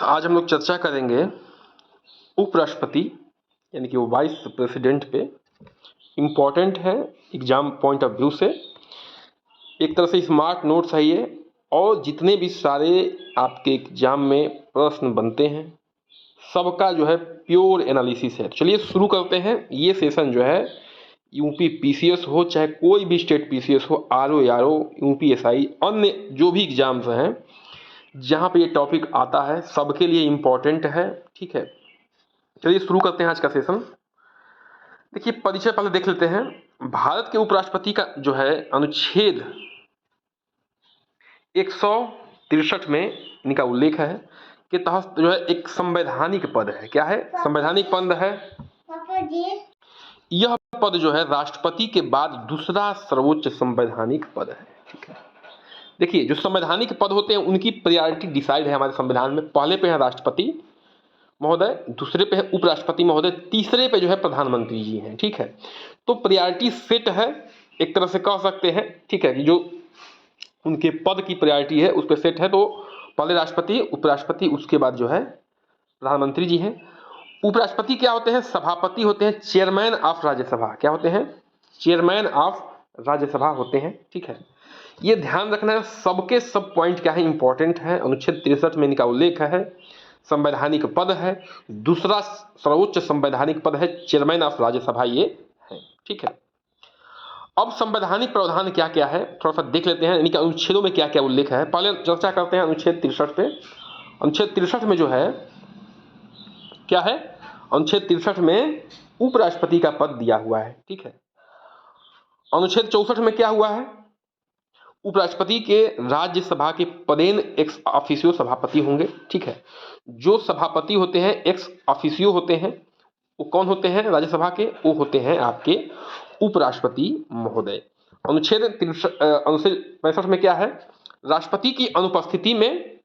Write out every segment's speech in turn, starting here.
आज हम लोग चर्चा करेंगे उपराष्ट्रपति यानी कि वो वाइस प्रेसिडेंट पे। इम्पॉर्टेंट है एग्जाम पॉइंट ऑफ व्यू से, एक तरह से स्मार्ट नोट्स है ये। और जितने भी सारे आपके एग्जाम में प्रश्न बनते हैं सबका जो है प्योर एनालिसिस है। चलिए शुरू करते हैं। ये सेशन जो है यूपी पीसीएस हो चाहे कोई भी स्टेट पीसीएस हो, आरओ यारो, यूपी एसआई, अन्य जो भी एग्जाम्स हैं जहाँ पे ये टॉपिक आता है सबके लिए इम्पोर्टेंट है। ठीक है, चलिए शुरू करते हैं आज का सेशन। देखिए परिचय पहले देख लेते हैं। भारत के उपराष्ट्रपति का जो है अनुच्छेद 163 में इनका उल्लेख है कि तहत जो है एक संवैधानिक पद है। क्या है? संवैधानिक पद है। यह पद जो है राष्ट्रपति के बाद दूसरा सर्वोच्च संवैधानिक पद है। ठीक है, देखिए जो संवैधानिक पद होते हैं उनकी प्रायोरिटी डिसाइड है हमारे संविधान में। पहले पे है राष्ट्रपति महोदय, दूसरे पे है उपराष्ट्रपति महोदय, तीसरे पे जो है प्रधानमंत्री जी हैं। ठीक है, तो प्रायोरिटी सेट है, एक तरह से कह सकते हैं। ठीक है, कि जो उनके पद की प्रायोरिटी है उस पर सेट है। तो पहले राष्ट्रपति, उपराष्ट्रपति, उसके बाद जो है प्रधानमंत्री जी हैं। उपराष्ट्रपति क्या होते हैं? सभापति होते हैं, चेयरमैन ऑफ राज्यसभा। क्या होते हैं? चेयरमैन ऑफ राज्यसभा होते हैं। ठीक है, ये ध्यान रखना है। सबके सब पॉइंट क्या है? इंपॉर्टेंट है। अनुच्छेद 63 में इनका उल्लेख है। संवैधानिक पद है, दूसरा सर्वोच्च संवैधानिक पद है, चेयरमैन ऑफ राज्यसभा ये है। ठीक है, अब संवैधानिक प्रावधान क्या क्या है थोड़ा सा देख लेते हैं। इनके अनुच्छेदों में क्या क्या उल्लेख है, पहले चर्चा करते हैं अनुच्छेद 63 पे। अनुच्छेद 63 में जो है क्या है? अनुच्छेद 63 में उपराष्ट्रपति का पद दिया हुआ है। ठीक है, अनुच्छेद 64 में क्या हुआ है? उपराष्ट्रपति के राज्यसभा के पदेन एक्स ऑफिसियो सभापति होंगे। ठीक है, जो सभापति होते हैं एक्स ऑफिसियो होते हैं, वो कौन होते हैं राज्यसभा के? वो होते हैं आपके उपराष्ट्रपति महोदय। अनुच्छेद 65 में क्या है? राष्ट्रपति की अनुपस्थिति में,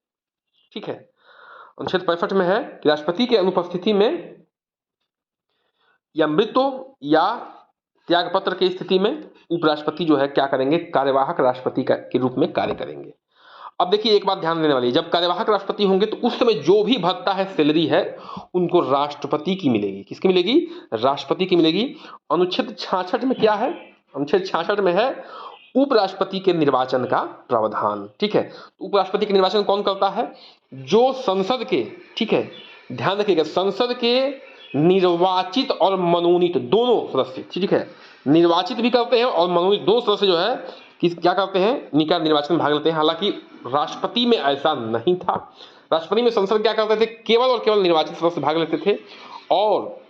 ठीक है, अनुच्छेद 65 में है कि राष्ट्रपति की अनुपस्थिति में या मृत्यु या त्यागपत्र की स्थिति में उपराष्ट्रपति जो है क्या करेंगे? कार्यवाहक राष्ट्रपति के रूप में कार्य करेंगे। अब देखिए एक बात ध्यान देने वाली है, जब कार्यवाहक राष्ट्रपति होंगे तो उस समय जो भी भत्ता है, सैलरी है, उनको राष्ट्रपति की मिलेगी। किसकी मिलेगी? राष्ट्रपति की मिलेगी। अनुच्छेद 66 में क्या है? अनुच्छेद 66 में है उपराष्ट्रपति के निर्वाचन का प्रावधान। ठीक है, तो उपराष्ट्रपति के निर्वाचन कौन करता है? जो संसद के, ठीक है, ध्यान रखिएगा, संसद के निर्वाचित और मनोनीत दोनों सदस्य, ठीक है, निर्वाचित भी करते हैं और मनोनीत दोनों सदस्य जो है क्या करते हैं? निकाय निर्वाचन में भाग लेते हैं। हालांकि राष्ट्रपति में ऐसा नहीं था। राष्ट्रपति में संसद क्या करते थे? केवल और केवल निर्वाचित सदस्य भाग लेते थे, और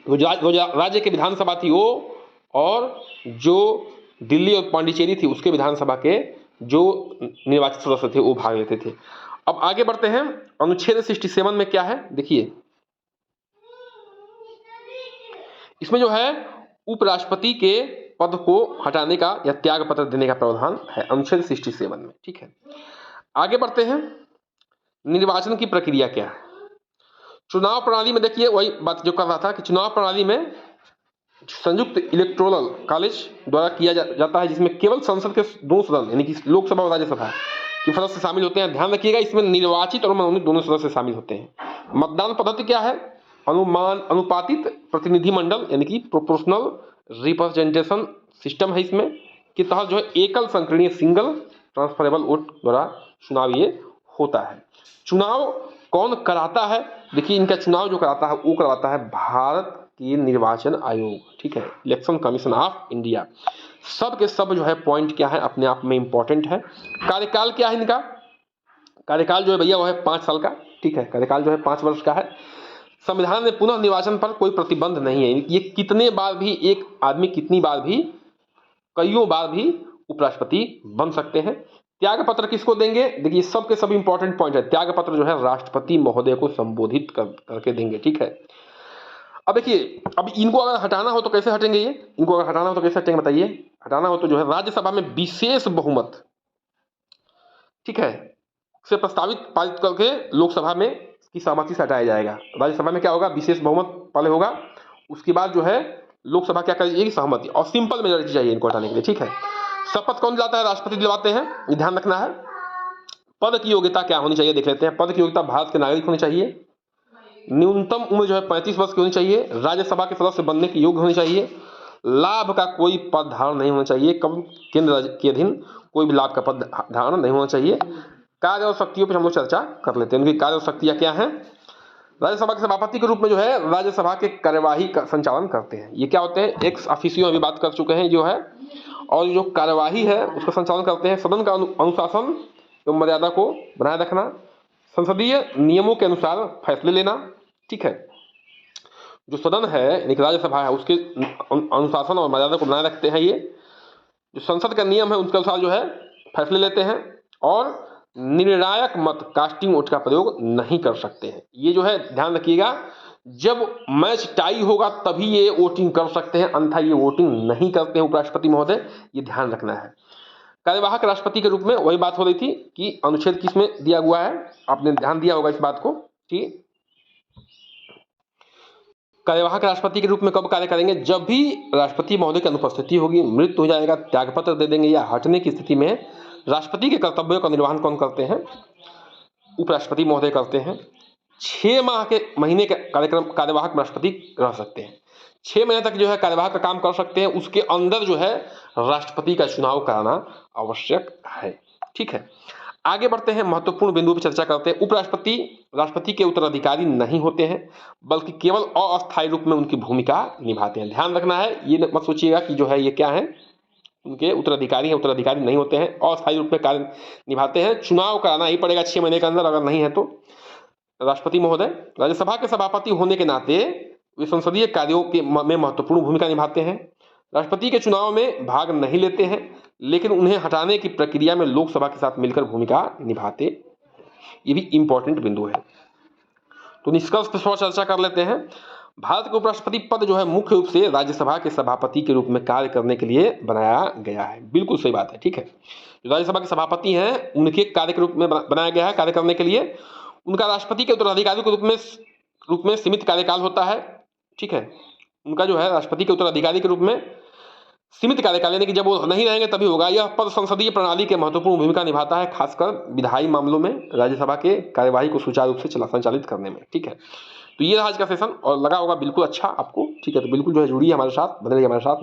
राज्य के विधानसभा थी वो, और जो दिल्ली और पांडिचेरी थी उसके विधानसभा के जो निर्वाचित सदस्य थे वो भाग लेते थे। अब आगे बढ़ते हैं। अनुच्छेद 67 में क्या है? देखिए इसमें जो है उपराष्ट्रपति के पद को हटाने का या त्याग पत्र देने का प्रावधान है अनुच्छेद 67 में। ठीक है, आगे बढ़ते हैं। निर्वाचन की प्रक्रिया क्या है? चुनाव प्रणाली में देखिए वही बात जो कर रहा था कि चुनाव प्रणाली में संयुक्त इलेक्टोरल कॉलेज द्वारा किया जाता है, जिसमें केवल संसद के दो सदन यानी कि लोकसभा और राज्यसभा के सदस्य शामिल होते हैं। ध्यान रखिएगा इसमें निर्वाचित और मनोनीत दोनों सदस्य शामिल होते हैं। मतदान पद्धति क्या है? अनुपातित प्रतिनिधिमंडल यानी कि प्रोपोर्शनल रिप्रेजेंटेशन सिस्टम है इसमें, के तहत जो है एकल संकीर्णीय सिंगल ट्रांसफरेबल वोट द्वारा चुनाव ये होता है। चुनाव कौन कराता है? देखिए इनका चुनाव जो कराता है वो कराता है भारत के निर्वाचन आयोग। ठीक है, इलेक्शन कमीशन ऑफ इंडिया। सब के सब जो है पॉइंट क्या है अपने आप में इंपॉर्टेंट है। कार्यकाल क्या है इनका? कार्यकाल जो है भैया वो है 5 साल का। ठीक है, कार्यकाल जो है 5 वर्ष का है। संविधान में पुनः निर्वाचन पर कोई प्रतिबंध नहीं है। ये कितने बार भी एक आदमी कितनी बार भी, कईयों बार भी उपराष्ट्रपति बन सकते हैं। त्याग पत्र किसको देंगे? देखिए सबके सब इंपॉर्टेंट पॉइंट है। त्याग पत्र जो है राष्ट्रपति महोदय को संबोधित करके देंगे। ठीक है, अब देखिए अब इनको अगर हटाना हो तो कैसे हटेंगे? ये इनको अगर हटाना हो तो कैसे हटेंगे बताइए? हटाना हो तो जो है राज्यसभा में विशेष बहुमत, ठीक है, से प्रस्तावित पारित करके लोकसभा में की सहमति से हटाया जाएगा। राज्यसभा में क्या होगा? विशेष बहुमत पहले होगा, उसके बाद जो है लोकसभा क्या करेगी? सहमति, और सिंपल मेजॉरिटी चाहिए इनको हटाने के लिए। ठीक है, शपथ कौन दिलाता है? राष्ट्रपति दिलवाते हैं, ये ध्यान रखना है। पद की योग्यता क्या होनी चाहिए देख लेते हैं। पद की योग्यता भारत के नागरिक होनी चाहिए, न्यूनतम उम्र जो है 35 वर्ष की होनी चाहिए, राज्यसभा के सदस्य बनने की योग्य होनी चाहिए, लाभ का कोई पद धारण नहीं होना चाहिए, कब केंद्र के अधीन कोई भी लाभ का पद धारण नहीं होना चाहिए। कार्य और शक्तियों पर हम लोग चर्चा कर लेते हैं। उनकी कार्य और शक्तियाँ क्या हैं। राज्यसभा के सभापति के रूप में जो है राज्यसभा के कार्यवाही का संचालन करते हैं। ये क्या होते हैं, एक्स ऑफिसियो अभी बात कर चुके हैं जो है, और जो कार्यवाही है उसका संचालन करते हैं। सदन का अनुशासन एवं मर्यादा को बनाए रखना, संसदीय नियमों के अनुसार फैसले लेना, ठीक है। जो सदन है यानी कि राज्यसभा है उसके अनुशासन और मर्यादा को बनाए रखते हैं। ये जो संसद का नियम है उसके अनुसार जो है फैसले लेते हैं, और निर्णायक मत कास्टिंग वोट का प्रयोग नहीं कर सकते हैं। ये जो है ध्यान रखिएगा, जब मैच टाई होगा तभी ये वोटिंग कर सकते हैं, अन्यथा ये वोटिंग नहीं करते हैं उपराष्ट्रपति महोदय, ये ध्यान रखना है। कार्यवाहक राष्ट्रपति के रूप में वही बात हो रही थी कि अनुच्छेद किस में दिया हुआ है, आपने ध्यान दिया होगा इस बात को, ठीक। कार्यवाहक राष्ट्रपति के रूप में कब कार्य करेंगे, जब भी राष्ट्रपति महोदय की अनुपस्थिति होगी, मृत्यु हो जाएगा, त्यागपत्र दे देंगे या हटने की स्थिति में राष्ट्रपति के कर्तव्यों का निर्वहन कौन करते हैं, उपराष्ट्रपति महोदय करते हैं। 6 माह के महीने के कार्यवाहक राष्ट्रपति रह सकते हैं, 6 महीने तक जो है कार्यवाहक का काम कर सकते हैं। उसके अंदर जो है राष्ट्रपति का चुनाव कराना आवश्यक है, ठीक है। आगे बढ़ते हैं, महत्वपूर्ण बिंदु पर चर्चा करते हैं। उपराष्ट्रपति राष्ट्रपति के उत्तराधिकारी नहीं होते हैं, बल्कि केवल अस्थायी रूप में उनकी भूमिका निभाते हैं। ध्यान रखना है, ये मत सोचिएगा कि जो है ये क्या है, उनके उत्तराधिकारी हैं, उत्तराधिकारी नहीं होते हैं, अस्थायी रूप में कार्य निभाते हैं। चुनाव कराना ही पड़ेगा 6 महीने के अंदर, अगर नहीं है तो। राष्ट्रपति महोदय राज्यसभा के सभापति होने के नाते वे संसदीय कार्यों के में महत्वपूर्ण भूमिका निभाते हैं। राष्ट्रपति के चुनाव में भाग नहीं लेते हैं, लेकिन उन्हें हटाने की प्रक्रिया में लोकसभा के साथ मिलकर भूमिका निभाते। ये भी इंपॉर्टेंट बिंदु है। तो निष्कर्ष पर थोड़ा चर्चा कर लेते हैं। भारत के उपराष्ट्रपति पद जो है मुख्य रूप से राज्यसभा के सभापति के रूप में कार्य करने के लिए बनाया गया है। बिल्कुल सही बात है, ठीक है। जो राज्यसभा के सभापति हैं उनके कार्य के रूप में बनाया गया है, कार्य करने के लिए। उनका राष्ट्रपति के उत्तराधिकारी के रूप में सीमित कार्यकाल होता है, ठीक है। उनका जो है राष्ट्रपति के उत्तराधिकारी के रूप में सीमित कार्यकाल, यानी कि जब वो नहीं रहेंगे तभी होगा। यह पद संसदीय प्रणाली के महत्वपूर्ण भूमिका निभाता है, खासकर विधायी मामलों में राज्यसभा के कार्यवाही को सुचारू रूप से संचालित करने में, ठीक है। तो ये आज का सेशन और लगा होगा बिल्कुल अच्छा आपको, ठीक है। तो बिल्कुल जो है जुड़िए हमारे साथ, बने रहिए हमारे साथ।